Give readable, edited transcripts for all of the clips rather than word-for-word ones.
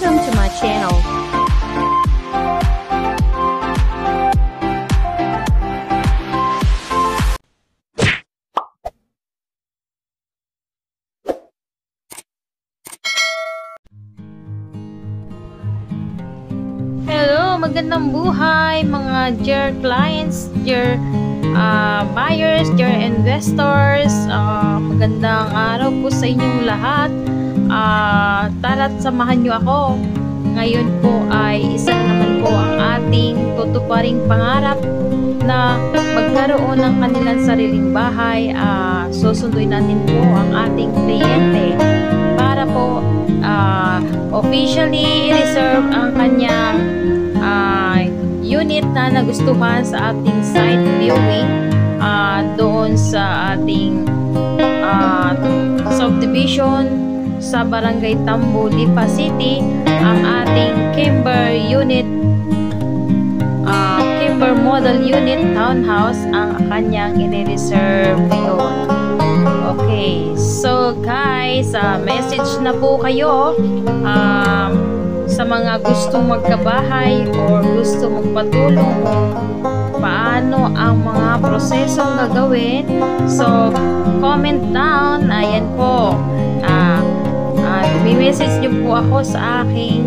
Welcome to my channel. Hello, magandang buhay mga dear clients, dear buyers, dear investors. Magandang araw po sa inyong lahat. Tara't samahan nyo ako. Ngayon po ay isa naman po ang ating tutuparing pangarap na magkaroon ng kanilang sariling bahay. Susunduin natin po ang ating kliyente para po officially reserve ang kanyang unit na nagustuhan sa ating site viewing doon sa ating subdivision sa Barangay Tambo, Lipa City, ang ating Kimber unit, Kimber model unit townhouse ang kanyang i-reserve ngayon. Okay, so guys, message na po kayo sa mga gustong magkabahay or gusto magpatulong paano ang mga prosesong gagawin. So comment down, ayan po. May-message niyo po ako sa aking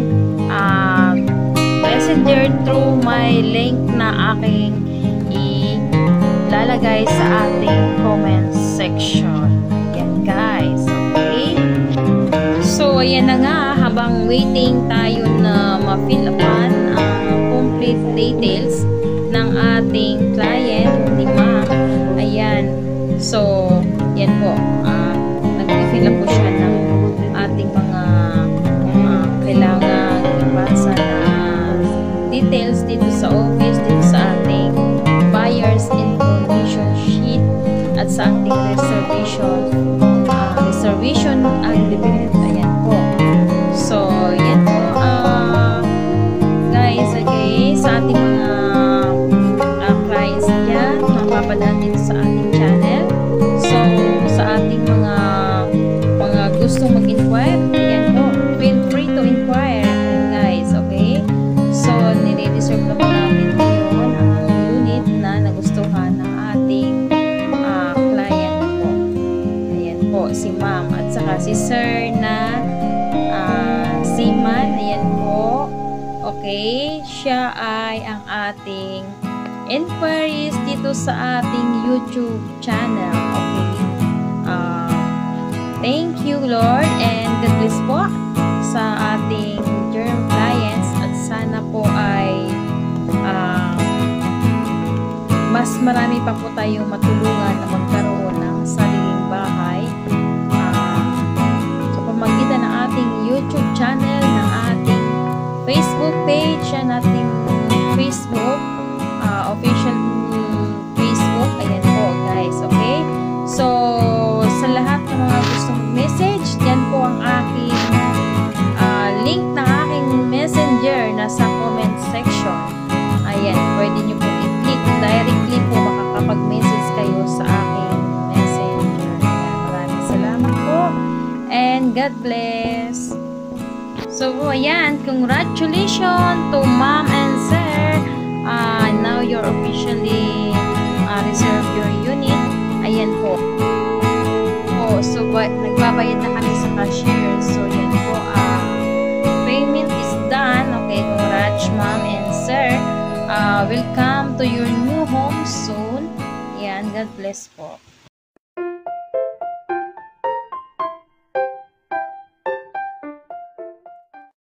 messenger through my link na aking ilalagay sa ating comment section. Ayan guys, okay? So ayan na nga, habang waiting tayo na ma-fill upan ang complete details ng ating client ni Ma'am. Ayan, so yan po, nag-fill up po siya ng ating mga kailangan ipasa na details dito sa office, dito sa ating buyer's information sheet at sa ating reservation agreement. Ayan po. So, yan po guys, okay, sa ating mga clients dyan, mapapadaan dito sa ating channel. So, sa ating mga gustong mag-inquire, ayan po, feel free to inquire guys, okay? So, nire-reserve na po natin ngayon ang unit na nagustuhan ng ating client po. Ayan po, si Ma'am at saka si Sir na si Man, ayan po. Okay, siya ay ang ating inquiries dito sa ating YouTube channel, okay? Thank you Lord and God bless po sa ating dear clients at sana po ay mas marami pa po tayong matulungan na magkaroon ng sariling bahay sa pamamagitan ng ating YouTube channel, ng ating Facebook page, ang ating Facebook official Facebook. Ayan po guys, okay? So sa lahat ng mga gustong message, yan po ang aking link ng aking messenger nasa comment section. Ayan, pwede nyo po i-click directly po, makakapag-message kayo sa aking messenger. Ayan, maraming salamat po and God bless. So ayan, congratulations to Ma'am and Sir. Now you're officially reserve your unit. Ayan po. So, nagbabayad na kami sa cashier. So, yan po. Payment is done. Okay, congrats, Ma'am and Sir. Welcome to your new home soon. Yan, God bless po.